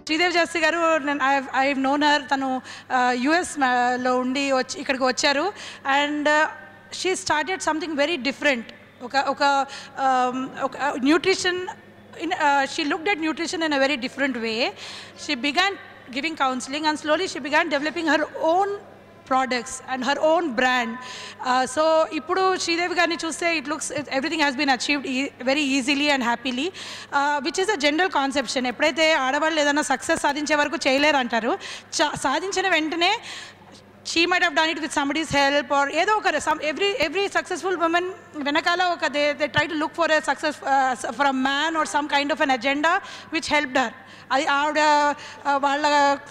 శ్రీదేవి శాస్త్రి గారు, I known her. తను యుఎస్లో ఉండి ఇక్కడికి వచ్చారు. And she started something very different. ఒక nutrition, she looked at nutrition in a very different way. She began giving counseling and slowly she began developing her own products and her own brand. So ippudu Sridevi garni chuste it looks everything has been achieved very easily and happily, which is a general conception. Eppudaithe aadavallu edana success sadinche varaku cheyaleru antaru, sadinchina ventane she might have done it with somebody's help or ఏదో ఒక every successful woman వెనకాల ఒక they try to look for a success for a man or some kind of an agenda which helped her. అది ఆవిడ వాళ్ళ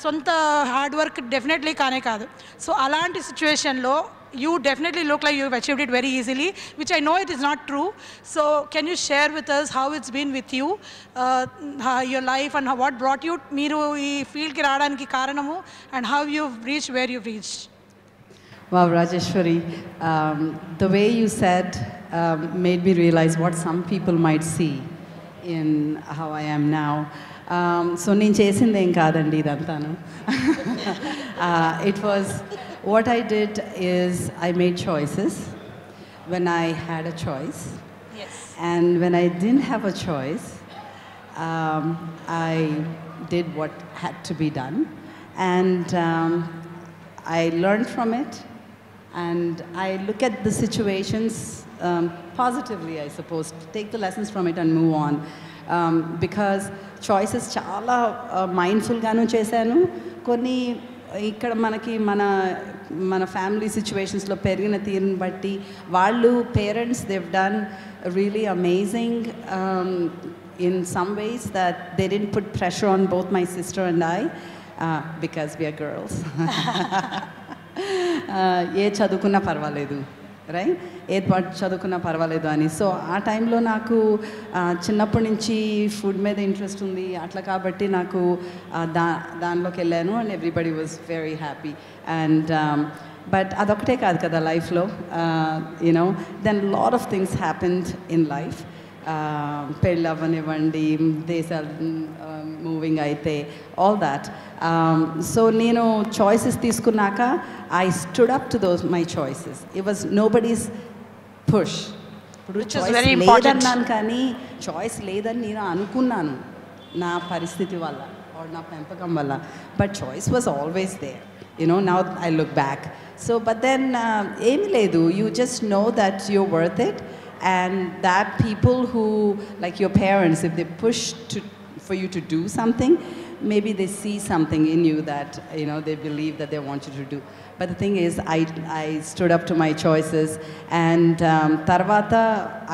సొంత hard work definitely కానే కాదు. సో అలాంటి సిచ్యువేషన్లో you definitely look like you've achieved it very easily, which I know it is not true. So can you share with us how it's been with you, your life, and what brought you meeru ee field ki raadaniki karanamo, and how you've reached where you've reached? Wow, Rajeshwari, the way you said made me realize what some people might see in how I am now. So నేను చేసింది ఏం కాదండి ఇదంతాను. It was, what I did is I made choices when I had a choice. Yes. And when I didn't have a choice, I did what had to be done. And I learned from it. And I look at the situations positively, I suppose. Take the lessons from it and move on. Because choices చాలా మైండ్ఫుల్గాను చేశాను. కొన్ని ఇక్కడ మనకి మన family సిచ్యువేషన్స్లో పెరిగిన తీరుని బట్టి వాళ్ళు parents they've done really amazing in some ways that they didn't put pressure on both my sister and I because we are girls. ఏ చదువుకున్నా పర్వాలేదు, రైట్, ఏది చదువుకున్నా పర్వాలేదు అని. సో ఆ టైంలో నాకు చిన్నప్పటి నుంచి ఫుడ్ మీద ఇంట్రెస్ట్ ఉంది అట్లా, కాబట్టి నాకు దానిలోకి వెళ్ళాను. And everybody was very happy. And but అదొకటే కాదు కదా లైఫ్లో, you know, then lot of things happened in life. పెళ్ళి అవ్వనివ్వండి, దేశాలు మూవింగ్ అయితే, ఆల్ దాట్. సో నేను చాయిసెస్ తీసుకున్నాక I stood up to those my choices. It was nobody's push. ఇప్పుడు చాయిస్ లేదన్నాను కానీ చాయిస్ లేదని నేను అనుకున్నాను నా పరిస్థితి వల్ల ఆర్ నా పెంపకం వల్ల. But choice was always there, you know. Now I look back. So but then ఏమీ లేదు, you just know that you're worth it. And that people who, like your parents, if they push for you to do something, maybe they see something in you that, you know, they believe that they want you to do. But the thing is, I stood up to my choices. And tarvata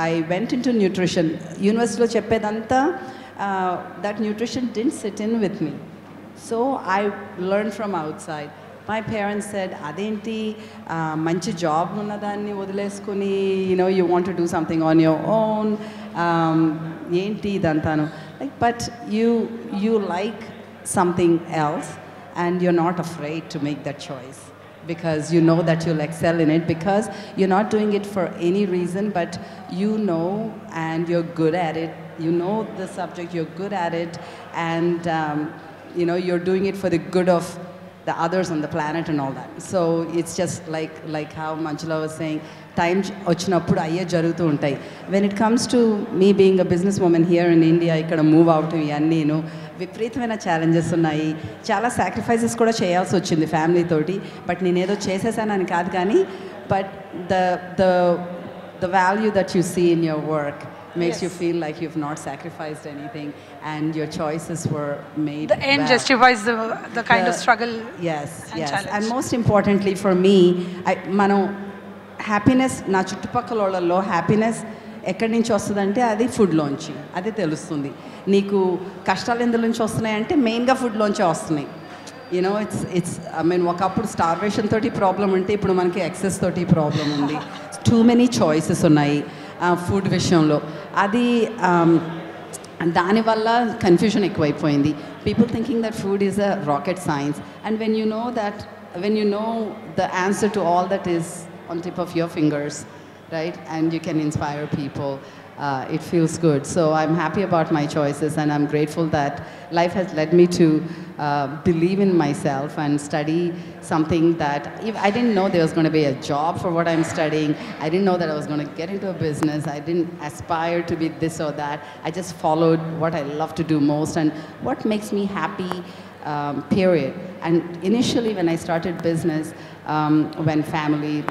I went into nutrition. University lo cheppedanta that nutrition didn't sit in with me. So I learned from outside. My parents said, adenti manchi job unnadani వదిలేసుకుని, you know, you want to do something on your own, enti idantanu, like, but you like something else and you're not afraid to make that choice because you know that you'll excel in it, because you're not doing it for any reason, but you know, and you're good at it. You know the subject, you're good at it, and you know, you're doing it for the good of the others on the planet and all that. So it's just like how Manjula was saying, time ochinappudu ayye jarugutu untai. When it comes to me being a businesswoman here in India, ikkada move out iyanni no విపరీతమైన challenges ఉన్నాయి. చాలా sacrifices కూడా చేయాల్సి వచ్చింది family తోటి. But నేనేదో చేసేసానని కాదు కానీ, but the value that you see in your work makes you feel like you've not sacrificed anything and your choices were made. The end justifies the kind of struggle. Yes, and yes. challenge. And most importantly for me, mano happiness, na chuttupakkalolalo happiness ఎక్కడి నుంచి వస్తుందంటే అది ఫుడ్లోంచి, అది తెలుస్తుంది. నీకు కష్టాలు ఎందులో నుంచి వస్తున్నాయంటే మెయిన్గా ఫుడ్లోంచే వస్తున్నాయి. యూనో, ఇట్స్ ఐ మీన్ ఒకప్పుడు స్టార్వేషన్ తోటి ప్రాబ్లం ఉంటే ఇప్పుడు మనకి ఎక్సెస్ తోటి ప్రాబ్లం ఉంది. టూ మెనీ చాయిసెస్ ఉన్నాయి ఫుడ్ విషయంలో. అది దానివల్ల కన్ఫ్యూజన్ ఎక్కువైపోయింది. People thinking that food is a rocket science, and when you know the answer to all that is on tip of your fingers, right, and you can inspire people, it feels good. So I'm happy about my choices, and I'm grateful that life has led me to believe in myself and study something that I didn't know there was going to be a job for what I'm studying. I didn't know that I was going to get into a business. I didn't aspire to be this or that. I just followed what I love to do most and what makes me happy, period. And initially when I started business, when family,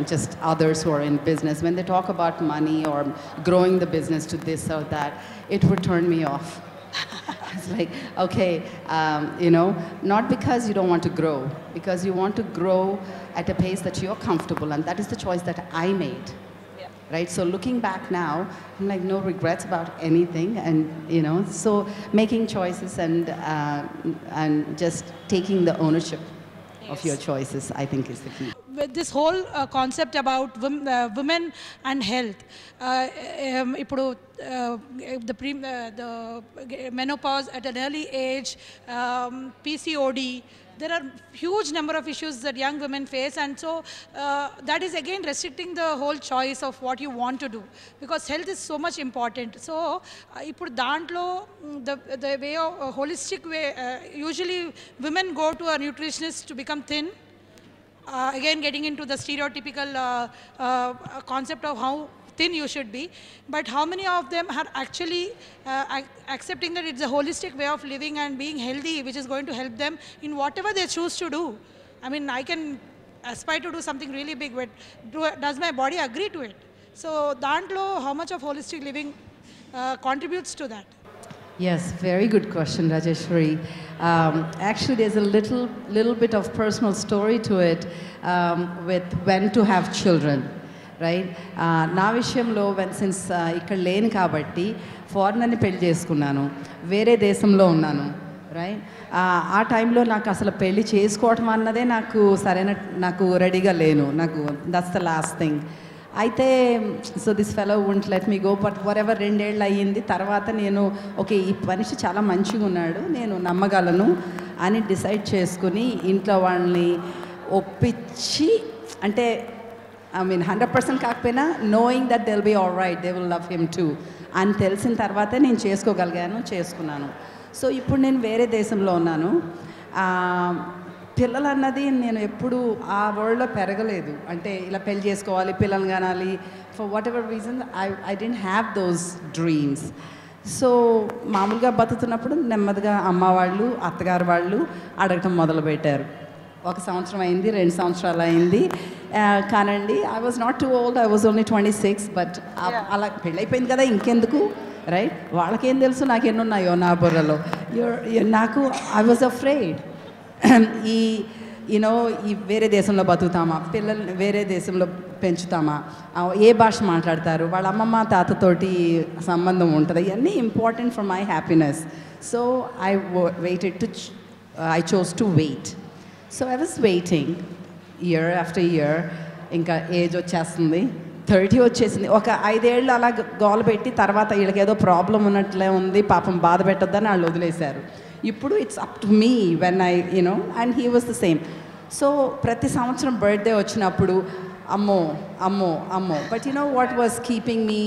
just others who are in business, when they talk about money or growing the business to this or that, it would turn me off. It's like, okay, not because you don't want to grow, because you want to grow at a pace that you're comfortable, and that is the choice that I made. Right? So looking back now, I'm like, no regrets about anything. And, so making choices and just taking the ownership of your choices, I think is the key. With this whole concept about women and health, ఇప్పుడు the menopause at an early age, PCOD, there are huge number of issues that young women face, and so that is again restricting the whole choice of what you want to do, because health is so much important. So ఇప్పుడు దాంట్లో the way of holistic way, usually women go to a nutritionist to become thin. Again, getting into the stereotypical concept of how thin you should be, but how many of them are actually accepting that it's a holistic way of living and being healthy, which is going to help them in whatever they choose to do? I mean, I can aspire to do something really big, but does my body agree to it? So dantlo, how much of holistic living contributes to that? Yes, very good question, Rajeshwari. Actually, there's a little bit of personal story to it, with when to have children, right? నా విషయంలో since ఇక్కడ లేను కాబట్టి ఫారినర్ని పెళ్లి చేసుకున్నాను, వేరే దేశంలో ఉన్నాను, రైట్? ఆ టైంలో నాకు అసలు పెళ్లి చేసుకోవటం అన్నదే నాకు రెడీగా లేను, నాకు దట్స్ ద లాస్ట్ థింగ్. అయితే so this fellow won't let me go, but wherever 2 ఏళ్ళు అయ్యింది. తర్వాత నేను ఓకే, ఈ మనిషి చాలా మంచిగా ఉన్నాడు, నేను నమ్మగలను అని డిసైడ్ చేసుకుని ఇంట్లో వాళ్ళని ఒప్పించి, అంటే ఐ మీన్ 100% కాకపోయినా knowing that they will be all right, they will love him too అని తెలిసిన తర్వాతే నేను చేసుకున్నాను. సో ఇప్పుడు నేను వేరే దేశంలో ఉన్నాను. పిల్లలు అన్నది నేను ఎప్పుడు ఆ వరల్డ్లో పెరగలేదు, అంటే ఇలా పెళ్లి చేసుకోవాలి, పిల్లలు కనాలి, for whatever reason I don't have those dreams. So మామూలుగా బతుకుతున్నప్పుడు నెమ్మదిగా అమ్మ వాళ్ళు, అత్తగారు వాళ్ళు అడగటం మొదలుపెట్టారు. 1 సంవత్సరం అయింది, 2 సంవత్సరాలు అయింది, కానండి I was not two old, I was only 26, but అలా పెళ్ళి అయిపోయింది కదా, ఇంకెందుకు, రైట్? వాళ్ళకేం తెలుసు నాకెన్నున్నాయో నా బుర్రలో. నాకు ఐ వాజ్ అఫ్రేడ్, ఈ వేరే దేశంలో బతుకుతామా, పిల్లల్ని వేరే దేశంలో పెంచుతామా, ఏ భాష మాట్లాడతారు, వాళ్ళ అమ్మమ్మ తాతతోటి సంబంధం ఉంటుంది, ఇవన్నీ important for my happiness. So I chose to wait. So I was waiting year after year. ఇంకా ఏజ్ వచ్చేస్తుంది, 30 వచ్చేసింది. ఒక 5 ఏళ్ళు అలా గోల పెట్టి తర్వాత వీళ్ళకి ఏదో ప్రాబ్లం ఉన్నట్లే ఉంది, పాపం బాధ పెట్టొద్దని వాళ్ళు వదిలేశారు. ఇప్పుడు it's up to me when I and he was the same. So ప్రతి సంవత్సరం బర్త్డే వచ్చినప్పుడు అమ్మో but what was keeping me,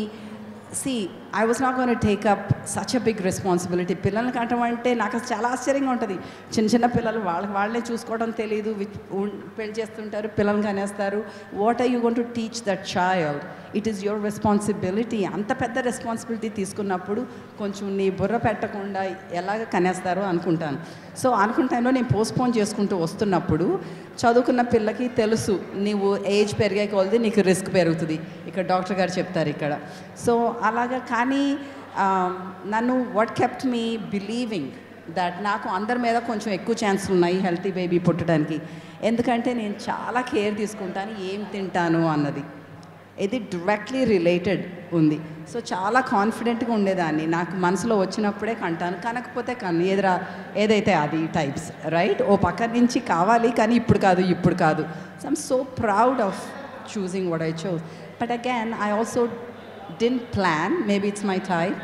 I was not going to take up such a big responsibility. పిల్లల్ని కంటం అంటే నాకు చాలా ఆశ్చర్యంగా ఉంటుంది. చిన్న పిల్లలు వాళ్ళనే చూసుకోవడం తెలియదు, పెళ్లి చేస్తుంటారు, పిల్లల్ని కనేస్తారు. What are you going to teach that child? It is your responsibility. అంత పెద్ద రెస్పాన్సిబిలిటీ తీసుకున్నప్పుడు కొంచెం నీ బుర్ర పెట్టకుండా ఎలాగ కనేస్తారో అనుకుంటాను. సో అనుకున్న టైంలో నేను పోస్ట్పోన్ చేసుకుంటూ వస్తున్నప్పుడు చదువుకున్న పిల్లకి తెలుసు, నీవు ఏజ్ పెరిగే కొలది నీకు రిస్క్ పెరుగుతుంది, ఇక్కడ డాక్టర్ గారు చెప్తారు ఇక్కడ. సో అలాగా, కానీ నన్ను what kept me believing that నాకు అందరి మీద కొంచెం ఎక్కువ ఛాన్సులు ఉన్నాయి హెల్తీ బేబీ పుట్టడానికి. ఎందుకంటే నేను చాలా కేర్ తీసుకుంటాను ఏం తింటాను అన్నది, ఇది డైరెక్ట్లీ రిలేటెడ్ ఉంది. సో చాలా కాన్ఫిడెంట్గా ఉండేదాన్ని, నాకు మనసులో వచ్చినప్పుడే కంటాను, కనకపోతే కన్ను ఏదైతే అది టైప్స్, రైట్? ఓ పక్క నుంచి కావాలి కానీ ఇప్పుడు కాదు. So I'm so proud of choosing what I chose. But again I also didn't plan, maybe it's my type.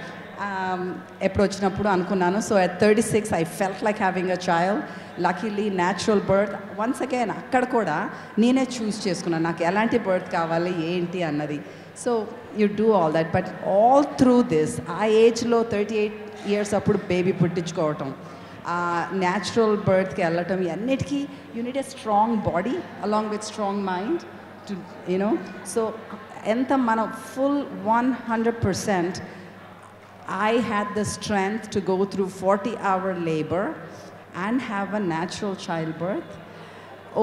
ఎప్పుడు వచ్చినప్పుడు అనుకున్నాను. So at 36 I felt like having a child. Luckily natural birth. Once again అక్కడ కూడా నేనే చూస్ చేసుకున్నాను నాకు ఎలాంటి birth కావాలి ఏంటి అన్నది. So you do all that, but all through this, ఆ ఏజ్లో 38 years అప్పుడు బేబీ పుట్టించుకోవటం, న్యాచురల్ బర్త్కి వెళ్ళటం, అన్నిటికీ you need a strong body along with strong mind to you know. So ఎంత మనం full 100%, I had the strength to go through 40-hour labor and have a natural childbirth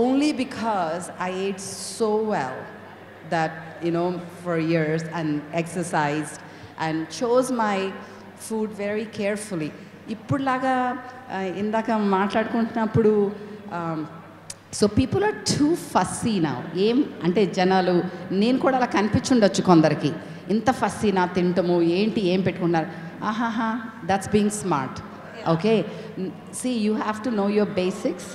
only because I ate so well that, you know, for years, and exercised and chose my food very carefully. ఇప్పుడులాగా ఇందాక మాట్లాడుకుంటున్నప్పుడు so people are two fussy నా. ఏం అంటే జనాలు, నేను కూడా అలా కనిపించుండొచ్చు కొందరికి, ఇంత ఫస్సీ నా తింటము ఏంటి ఏం పెట్టుకున్నారు. ఆహాహా, that's being smart. Okay, see you have to know your basics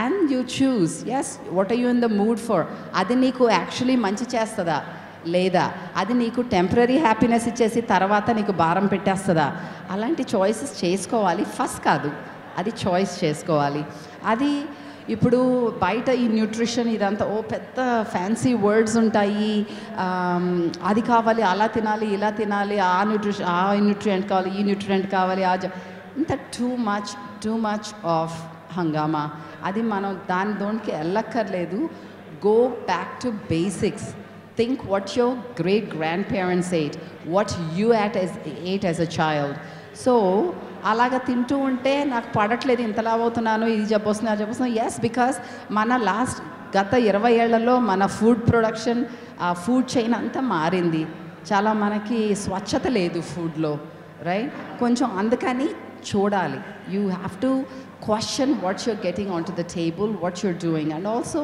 and you choose, yes, what are you in the mood for. అది నీకు యాక్చువల్లీ మంచి చేస్తుందా లేదా, అది నీకు టెంపరీ హ్యాపీనెస్ ఇచ్చేసి తర్వాత నీకు భారం పెట్టేస్తుందా, అలాంటి చాయిసెస్ చేసుకోవాలి. ఫస్ట్ కాదు, అది చాయిస్ చేసుకోవాలి. అది ఇప్పుడు బయట ఈ న్యూట్రిషన్ ఇదంతా ఓ పెద్ద ఫ్యాన్సీ వర్డ్స్ ఉంటాయి, అది కావాలి, అలా తినాలి, ఇలా తినాలి, ఆ న్యూట్రియంట్ కావాలి, ఈ న్యూట్రియంట్ కావాలి, ఇంత టూ మచ్ ఆఫ్ హంగామా. అది మనం దానికి వెళ్ళక్కర్లేదు. Go back to basics. Think what your great grand parents eight, what you ate as a child. So అలాగ తింటూ ఉంటే నాకు పడట్లేదు, ఇంతలా అవుతున్నాను, ఇది జబ్బు వస్తుంది, అది జబ్బు వస్తుంది. ఎస్, బికాస్ మన గత 20 ఏళ్లలో మన ఫుడ్ ప్రొడక్షన్, ఫుడ్ చైన్ అంతా మారింది. చాలా మనకి స్వచ్ఛత లేదు ఫుడ్లో, రైట్? కొంచెం అందుకని చూడాలి. You have to question what you're getting onto the table, what you're doing, and also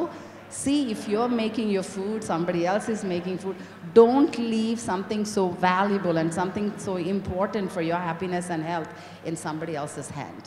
see if you're making your food, somebody else is making food. Don't leave something so valuable and something so important for your happiness and health in somebody else's hand.